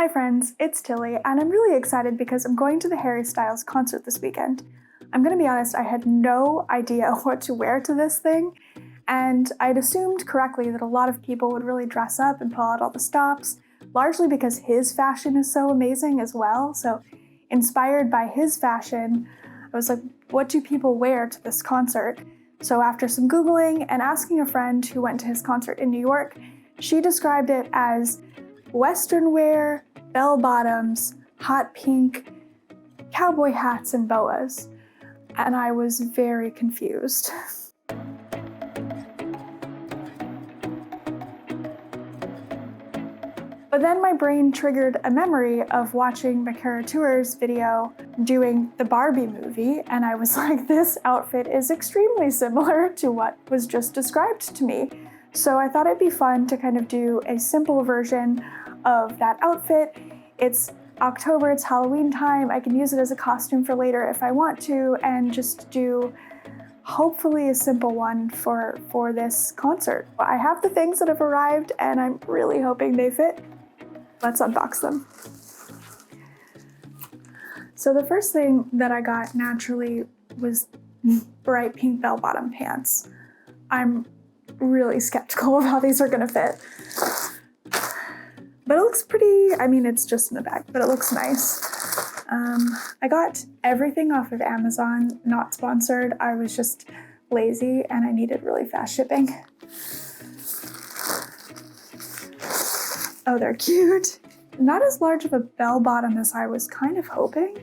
Hi friends, it's Tilly, and I'm really excited because I'm going to the Harry Styles concert this weekend. I'm gonna be honest, I had no idea what to wear to this thing, and I'd assumed correctly that a lot of people would really dress up and pull out all the stops, largely because his fashion is so amazing as well. So inspired by his fashion, I was like, what do people wear to this concert? So after some Googling and asking a friend who went to his concert in New York, she described it as Western wear, bell-bottoms, hot pink, cowboy hats, and boas. And I was very confused. But then my brain triggered a memory of watching Makara Tour's video doing the Barbie movie, and I was like, this outfit is extremely similar to what was just described to me. So I thought it'd be fun to kind of do a simple version of that outfit. It's October, it's Halloween time. I can use it as a costume for later if I want to, and just do hopefully a simple one for this concert. I have the things that have arrived and I'm really hoping they fit. Let's unbox them. So the first thing that I got naturally was bright pink bell-bottom pants. I'm really skeptical of how these are gonna fit. But it looks pretty, I mean, it's just in the bag, but it looks nice. I got everything off of Amazon, not sponsored. I was just lazy and I needed really fast shipping. Oh, they're cute. Not as large of a bell bottom as I was kind of hoping.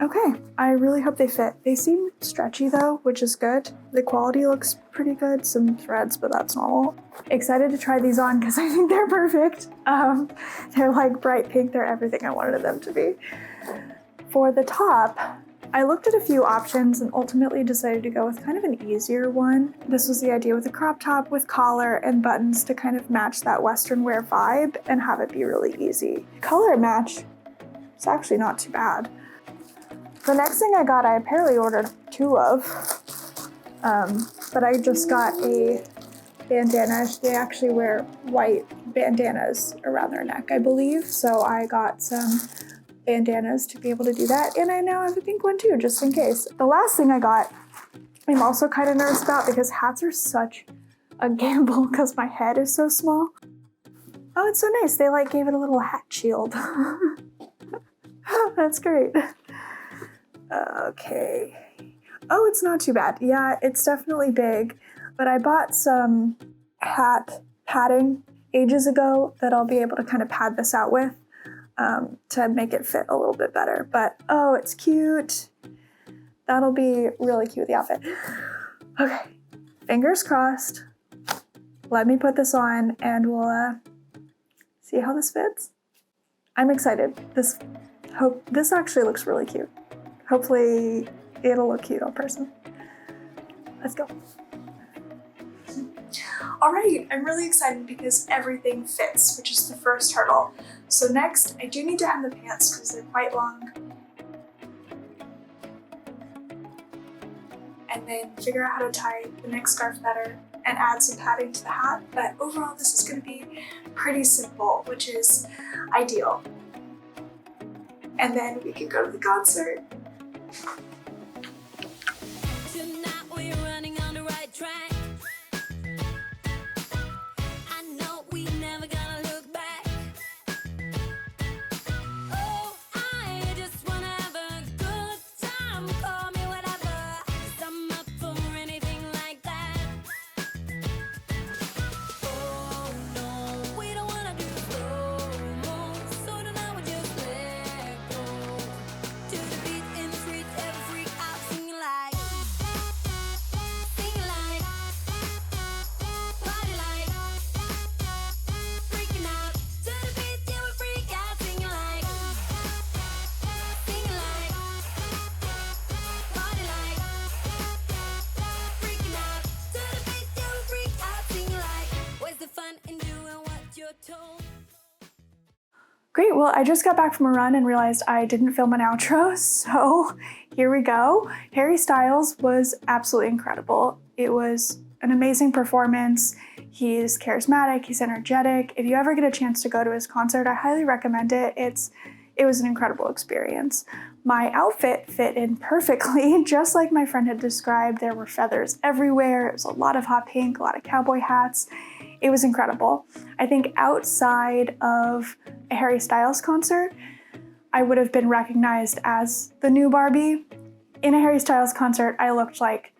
Okay, I really hope they fit. They seem stretchy though, which is good. The quality looks pretty good, some threads, but that's normal. Excited to try these on because I think they're perfect. They're like bright pink, they're everything I wanted them to be. For the top, I looked at a few options and ultimately decided to go with kind of an easier one. This was the idea with a crop top with collar and buttons to kind of match that Western wear vibe and have it be really easy. Color match, it's actually not too bad. The next thing I got, I apparently ordered two of, but I just got a bandana. They actually wear white bandanas around their neck, I believe. So I got some bandanas to be able to do that. And I now have a pink one too, just in case. The last thing I got, I'm also kind of nervous about because hats are such a gamble because my head is so small. Oh, it's so nice. They like gave it a little hat shield. That's great. Okay. Oh, it's not too bad. Yeah, it's definitely big, but I bought some hat padding ages ago that I'll be able to kind of pad this out with to make it fit a little bit better. But oh, it's cute. That'll be really cute with the outfit. Okay, fingers crossed. Let me put this on and we'll see how this fits. I'm excited. This actually looks really cute. Hopefully it'll look cute on person. Let's go. All right, I'm really excited because everything fits, which is the first hurdle. So next, I do need to hem the pants because they're quite long. And then figure out how to tie the neck scarf better and add some padding to the hat. But overall, this is gonna be pretty simple, which is ideal. And then we can go to the concert. Tonight we're running on the right track. I know we never gonna look back. Oh, I just wanna have a good time. Call me whatever, 'cause I'm up for anything like that. Oh no, we don't wanna do slow-mo, so tonight we just let go. To the beat in the streets, every freak out singing like, party like, freaking out. To the beat, yeah, we freak out singing like, party like, freaking out. To the beat, yeah, we freak out singing like, where's the fun in doing what you're told? Great, well, I just got back from a run and realized I didn't film an outro, so here we go. Harry Styles was absolutely incredible. It was an amazing performance. He's charismatic, he's energetic. If you ever get a chance to go to his concert, I highly recommend it. It was an incredible experience. My outfit fit in perfectly, just like my friend had described. There were feathers everywhere. It was a lot of hot pink, a lot of cowboy hats. It was incredible. I think outside of a Harry Styles concert, I would have been recognized as the new Barbie. In a Harry Styles concert, I looked like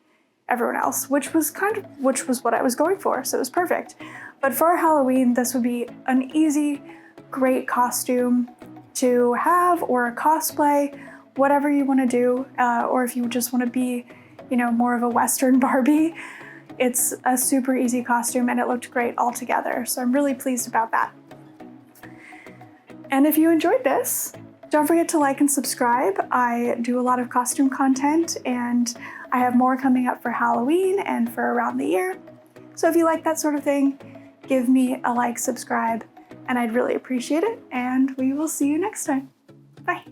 everyone else, which was what I was going for, so it was perfect. But for Halloween, this would be an easy, great costume to have, or a cosplay, whatever you want to do, or if you just want to be, more of a Western Barbie. It's a super easy costume and it looked great all together, so I'm really pleased about that. And if you enjoyed this, don't forget to like and subscribe. I do a lot of costume content and I have more coming up for Halloween and for around the year. So if you like that sort of thing, give me a like, subscribe, and I'd really appreciate it. And we will see you next time. Bye.